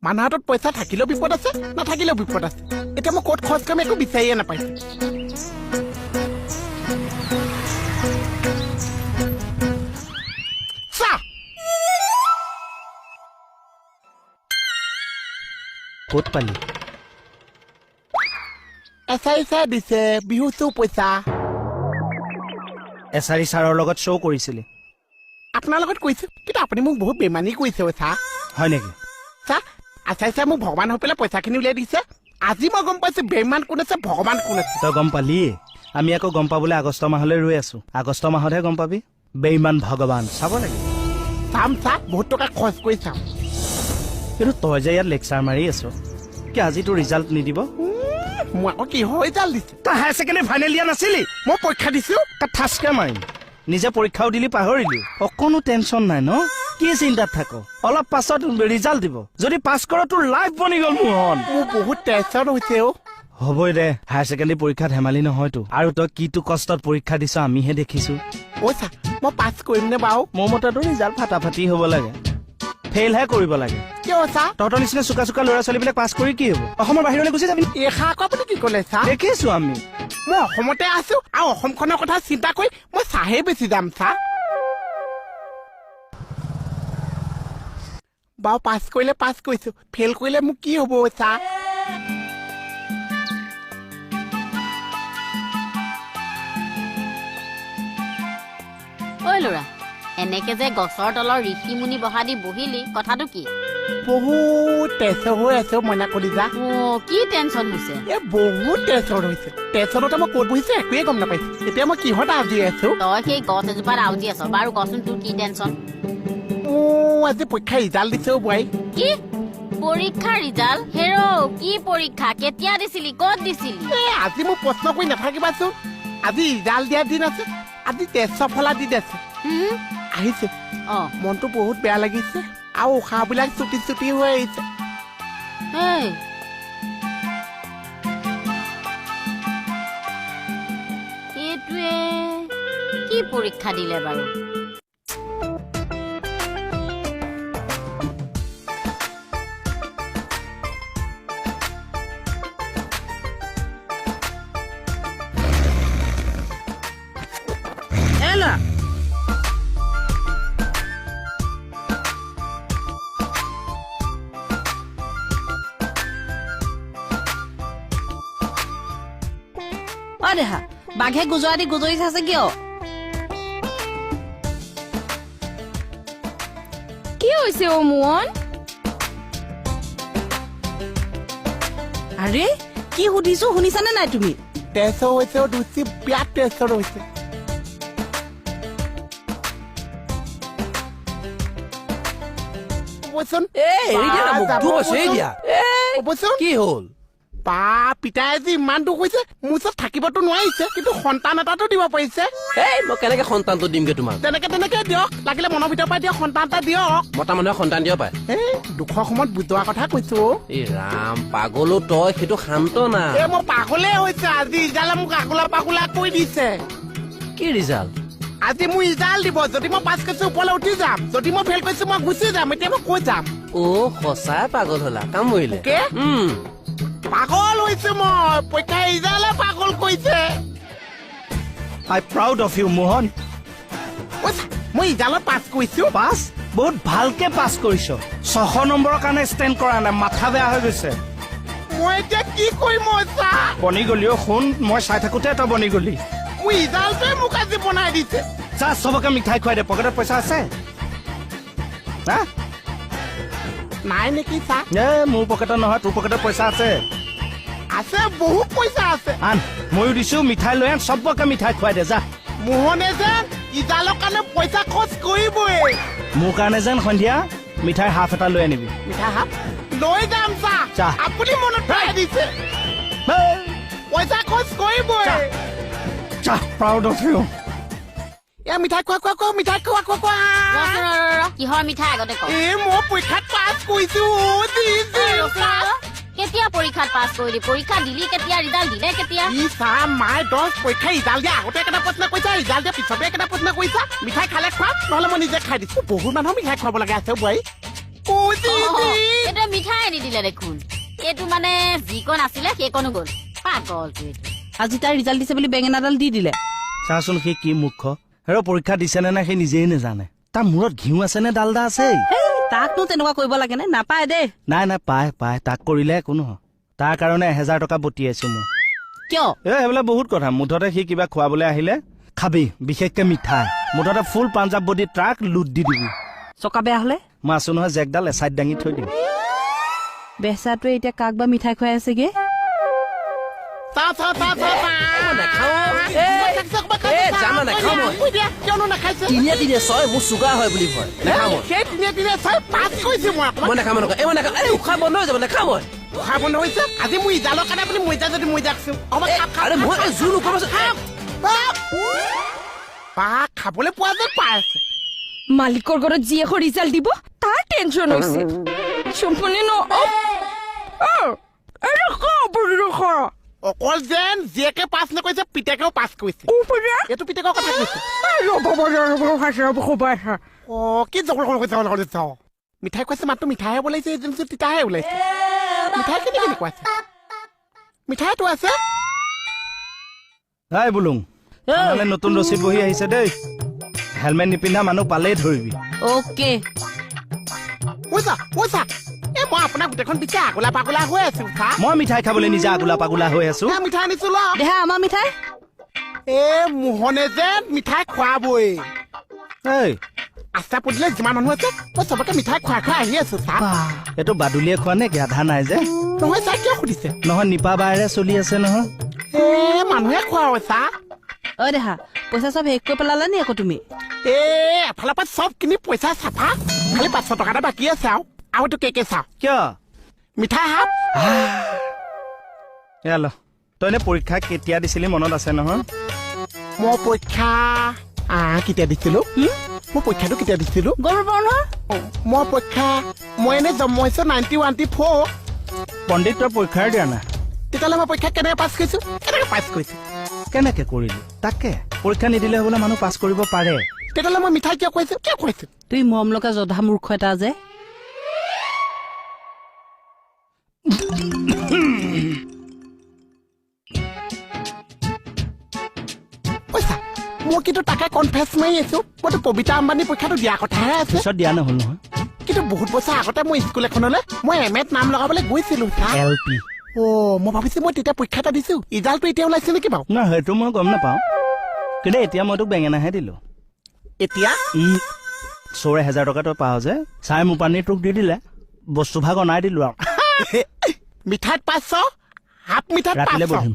মানুহৰ হাতত পইচা থাকিলেও বিপদ আছে নাথাকিলেও বিপদ আছে এতিয়া মই ক'ত খৰচ কৰিম একো বিচাৰিয়ে নাপাইছো ক'ত পালি এছাই দিছে বিহু চৌ পইচা এছাৰি ছাৰৰ লগত শ্ব' কৰিছিলি আপোনাৰ লগত কৈছো কিন্তু আপুনি মোক বহুত বেমানী কৰিছে ছাৰ হয় নেকি ছাৰ আচাই মোক ভগৱান হৈ পেলাই পইচাখিনি উলিয়াই দিছে আজি মই গম পাইছো বেইমান কোন আছে ভগৱান কোন আছে তই গম পালিয়ে আমি আকৌ গম পাবলৈ আগষ্ট মাহলৈ ৰৈ আছো আগষ্ট মাহতহে গম পাবি বেইমান ভগৱান চাব লাগে চাম ছাৰ বহুত টকা খৰচ কৰি চাম কিন্তু তই যে ইয়াত লেকচাৰ মাৰি আছ কি আজি তোৰ ৰিজাল্ট নিদিব মই আকৌ কিহৰ ৰিজাল্ট দিছে তই হায়াৰ ছেকেণ্ডেৰী ফাইনেল দিয়া নাছিলি মই পৰীক্ষা দিছো তাত ঠাচকে মাৰিম নিজে পৰীক্ষাও দিলি পাহৰিলি অকণো টেনচন নাই ন কি চিন্তাত থাক অলপ পাছত ৰিজাল্ট দিব যদি পাছ কৰ তোৰ লাইফ বনি গ'ল মোহন মোৰ বহুত টেনচন হৈছে হ'বই দে হায়াৰ ছেকেণ্ডেৰী পৰীক্ষা ধেমালি নহয়তো আৰু তই কিটো কষ্টত পৰীক্ষা দিছ আমিহে দেখিছো ছাৰ মই পাছ কৰিম নে বাৰু মোৰ মতেতো ৰিজাল্ট ফাটাফাটি হ'ব লাগে ফেইলহে কৰিব লাগে কিয় ছাৰ তহঁতৰ নিচিনা চোকা চোকা ল'ৰা ছোৱালীবিলাক পাছ কৰি কি হ'ব অসমৰ বাহিৰলৈ গুচি যাবি এইষা আকৌ আপুনি কি ক'লে ছাৰ দেখিছো আমি মই অসমতে আছো আৰু অসমখনৰ কথা চিন্তা কৰি মই চাহে বেছি যাম ছাৰ বাৰু পাছ কৰিলে পাছ কৰিছো ফেইল কৰিলে মোক কি হ'ব ছাৰ ঐ ল'ৰা এনেকে যে গছৰ তলৰ ঋষি মুনি বহা দি বহিলি কথাটো কি বহুত টেনচন হৈ আছে মইনা কলিজা কি টেনচন হৈছে বহুত টেনচন হৈছে টেনচনতে মই ক'ত বহিছো একোৱে গম নাপাইছো এতিয়া মই কিহত আজি আছো তই সেই গছ এজোপাত আউজি আছ বাৰু কচোন তোৰ কি টেনচন আজি পৰীক্ষা ৰিজাল্ট দিছে বোৱাৰী কি পৰীক্ষা ৰিজাল্ট হেৰ কি পৰীক্ষা কেতিয়া দিছিলি ক'ত দিছিলি আজি মোক প্ৰশ্ন কৰি নাথাকিবাচোন আজি ৰিজাল্ট দিয়া দিন আছে আজি তেজ ফলা দিন আছে আহিছে মনটো বহুত বেয়া লাগিছে আৰু উশাহবিলাক চুটি চুটি হৈ আহিছে এইটোৱে কি পৰীক্ষা দিলে বাৰু দেহা বাঘে গুজৰা দি গুজৰি চাইছে কিয় কি হৈছে মোহন আৰে কি সুধিছো শুনিছানে নাই তুমি তেজ হৈছে দুচি বিৰাট টেনচন হৈছে কি হ'ল পা পিতাই আজি ইমান দুখ হৈছে মোৰ ওচৰত থাকিবতো নোৱাৰিছে কিন্তু সন্তান এটাতো দিব পাৰিছে মই কেনেকে সন্তানটো দিমগে তোমাক তেনেকে দিয়ক লাগিলে মনৰ ভিতৰৰ পৰা দিয়ক সন্তান এটা দিয়ক মতা মানুহে সন্তান দিব পাৰে দুখৰ সময়ত বুজোৱা কথা কৈছো এই ৰাম পাগলো তই সেইটো শান্ত না মই পাগলে হৈছে আজি ৰিজাল্টে মোক পাগলা কৈ দিছে কি ৰিজাল্ট আজি মোৰ ৰিজাল্ট দিব যদি মই পাছ কৰিছো ওপৰলৈ উঠি যাম যদি মই ফেইল কৰিছো মই গুচি যাম এতিয়া মই কৈ যাম সঁচাই পাগল হলা কাম মৰিলে পাগল হৈছে মই পৰীক্ষা ৰিজাল্টে পাগল কৰিছে আই প্ৰাউড অফ ইউ মোহন মই ৰিজাল্টত পাছ কৰিছো পাছ বহুত ভালকে পাছ কৰিছ 600 নম্বৰৰ কাৰণে ষ্টেণ্ড কৰা নাই মাথা বেয়া হৈ গৈছে মই এতিয়া কি কৰিম বনি গলি শুন মই চাই থাকোতে তই বনি গলি মোৰ ৰিজাল্টে মোক আজি বনাই দিছে যা চবকে মিঠাই খুৱাই দে পকেটত পইচা আছে নাই নেকি ছাৰ মোৰ পকেটত নহয় তোৰ পকেটত পইচা আছে আছে বহুত পইচা আছে আন ময়ো দিছো মিঠাই লৈ আন চবকে মিঠাই খুৱাই দে যা মোহনে যেন ৰিজাল্টৰ কাৰণে পইচা খৰচ কৰিবই মোৰ কাৰণে যেন সন্ধিয়া মিঠাই হাফ এটা লৈ আনিবি মিঠাই হাফ লৈ যাম ছাৰ আপুনি মনত পেলাই দিছে পইচা খৰচ কৰিবই প্ৰাউড অফ ইউ মিঠাই খোৱা মিঠাই খোৱা কিহৰ মিঠাই আগতে ক মই পৰীক্ষাত পাছ কৰিছো কেতিয়া পৰীক্ষাত পাছ কৰিলি পৰীক্ষা দিলি কেতিয়া ৰিজাল্ট দিলে কেতিয়া মাই 10 পৰীক্ষা ৰিজাল্ট দিয়া আগতে এটা প্ৰশ্ন কৈছা ৰিজাল্ট দিয়া পিছতে এটা প্ৰশ্ন কৈছা মিঠাই খালে খোৱা নহলে মই নিজে খাই দিছো বহুত মানুহ মিঠাই খুৱাব লাগে আছে বোৱাৰী মিঠাই আনি দিলে দেখোন এইটো মানে যিকণ আছিলে সেইকণো গ'ল পাগলটো এইটো আজি তাই ৰিজাল্ট দিছে বুলি বেঙেনাডাল দি দিলে চাচোন সি কি মুখ্য হেৰ পৰীক্ষা দিছে নে নাই সি নিজেই নেজানে তাৰ মূৰত ঘিউ আছে নে ডালদা আছে তাকনো তেনেকুৱা কৰিব লাগে নে নাপায় দেই নাই নাই পায় তাক কৰিলে একো নহয় তাৰ কাৰণে 1000 টকা বটিয়াইছো মই কিয় সেইবিলাক বহুত কথা মুঠতে সি কিবা খুৱাবলৈ আহিলে খাবি বিশেষকে মিঠাই মুঠতে ফুল পাঞ্জাব বডি ট্ৰাক লুট দি দিবি চকা বেয়া হলে মই আছো নহয় জেকডাল এচাইড দাঙি থৈ দিম বেচাটোৱে এতিয়া কাক বা মিঠাই খুৱাই আছেগে জানা নাখাওঁ মই কিয়নো নাখাইছে তিনিয়ে ছয় মোৰ চুগাৰ হয় বুলি ভয় নাখাওঁ মই সেই তিনিয়ে চাই পাছ কৰিছো মই মই নাখাওঁ মই নাখাওঁ নাখাওঁ এই উশাহ বন্ধ হৈ যাব নাখাওঁ মই খাব বন্ধ হৈছে আজি মোৰ ইজালৰ কাৰণে আপুনি মইজা যদি মইজাকছো আৰে মই জোৰ নকৰিব বা খাবলৈ পোৱা যেন পাই আছে মালিকৰ ঘৰত যি এখন ৰিজাল্ট দিব তাৰ টেনচন হৈছে চম্পনি ন অকল যেন জীয়েকে পাছ নকৰিছে পিতেকেও পাছ কৰিছে এইটো পিতেকৰ কথা কৈছে অ কি জগৰ কৈছে মিঠাই খুৱাইছে মাত্ৰ মিঠাইহে ওলাইছে এজেঞ্চি তিতাহে ওলাইছে মিঠাই কেনেকুৱা আছে মিঠাইটো আছে হাই বুলুং মানে নতুন ৰচিদ বহি আহিছে দেই হেলমেট নিপিন্ধা মানুহ পালেই ধৰিবি অ'কে পইচা এ মই আপোনাক গোটেইখন পিঠা আগলা পাগলা হৈ আছো মই মিঠাই খাবলৈ নিজে আগোলা পাগোলা হৈ আছো মিঠাই আনিছো ল দেহা আমাৰ মিঠাই এ মোহনে যেন মিঠাই খুৱাবই এই আস্থা পদিলে যিমান মানুহ আছে মই চবকে মিঠাই খুৱাই আহি আছো এইটো বাদুলিয়ে খোৱা নে গাধা নাই যে নহয় চাই কিয় সুধিছে নহয় নিপা বাইৰে চলি আছে নহয় এ মানুহে খোৱা চা ঐ দেহা পইচা চব শেষ কৰি পেলালা নি আকৌ তুমি এ এফালৰ পৰা চব কিনি পইচা চাফা খালি 500 টকা এটা বাকী আছে আৰু এইটো কেকে চাও কিয় মিঠাই হাপ এয়াল তই এনে পৰীক্ষা কেতিয়া দিছিলি মনত আছে নহয় মই পৰীক্ষা কেতিয়া দিছিলো মই পৰীক্ষাটো কেতিয়া দিছিলো গম পাওঁ নহয় মই পৰীক্ষা মই এনে জন্ম হৈছো 1994 পণ্ডিত তই পৰীক্ষাৰ দিয়া নাই তেতিয়াহ'লে মই পৰীক্ষা কেনেকে পাছ কৰিছো কেনেকে কৰিলি তাকে পৰীক্ষা নিদিলে হ'বলে মানুহ পাছ কৰিব পাৰে তেতিয়াহ'লে মই মিঠাই কিয় খুৱাইছো তুমি মৰম লগা জধা মূৰ্খ এটা যে পইচা মই কিন্তু তাকে কনফেছ মাৰি আছো মইতো পবিতা আম্বানী পৰীক্ষাটো দিয়া কথাহে আছে পিছত দিয়া নহ'ল নহয় কিন্তু বহুত বছৰ আগতে মই স্কুল এখনলৈ মই এমএত নাম লগাবলৈ গৈছিলো LP মই ভাবিছো মই তেতিয়া পৰীক্ষা এটা দিছো ৰিজাল্টটো এতিয়া ওলাইছে নেকি বাৰু না সেইটো মই গম নাপাওঁ কিন্তু এতিয়া মই তোক বেঙেনাহে দিলো এতিয়া 1000 টকা তই পাৱ যে চাই মোৰ পানী তোক দি দিলে বস্তু ভাগ অনাই দিলো আৰু মিঠাইত 500 হাফ মিঠাইত ৰাতিলে 500 বহিম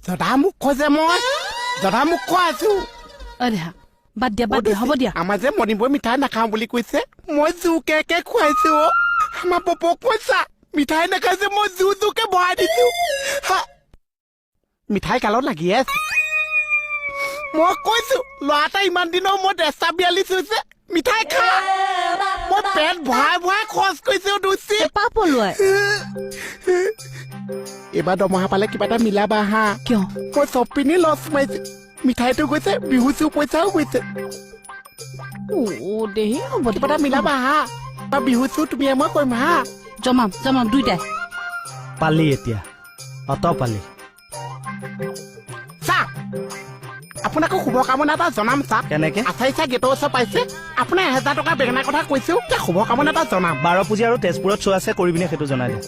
জধা মুখ যে মই জধা মুখ আছো ঐ দেহা বাদ দিয়া হ'ব দিয়া আমাৰ যে মণিপুৰ মিঠাই নাখাওঁ বুলি কৈছে মই জোকে খুৱাইছো আমাৰ পপক কৈছা মিঠাই নাখাইছে মই জোকে ভৰাই দিছো মিঠাই কালত লাগি আছে মই কৈছো ল'ৰা এটা ইমান দিনৰ মই ডেষ্টা 42 হৈছে মিঠাই খা মই পেট ভৰাই খৰচ কৰিছো দুচি পাপ পলোৱাই এইবাৰ দৰমহা পালে কিবা এটা মিলাবা হা কিয় মই চব পিনি লছ মাৰিছো মিঠাইটো গৈছে বিহু চিহু পইচাও গৈছে দেহি হ'ব কিবা এটা মিলাবা হা বিহু চিহু তুমি মই কৰিম হা জমাম দুইটাই পালি এতিয়া অত পালি চা আপোনাকো শুভকামনা এটা জনাম চা কেনেকে আচাইচা গেটৰ ওচৰ পাইছে আপোনাৰ 1000 টকা বেঙেনাৰ কথা কৈছো শুভকামনা এটা জনাম 12 পূজা আৰু তেজপুৰত চোৱা আছে কৰিবিনে সেইটো জনাই দে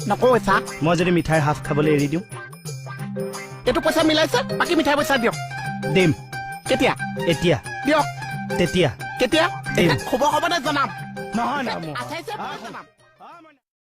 নকওঁ চা মই যদি মিঠাই হাফ খাবলৈ এৰি দিওঁ এইটো পইচা মিলাইছে বাকী মিঠাই পইচা দিয়ক দিম কেতিয়া এতিয়া দিয়ক তেতিয়া কেতিয়া দিম শুভকামনা জনাম নহয় না মোৰ আচাইচা জনাম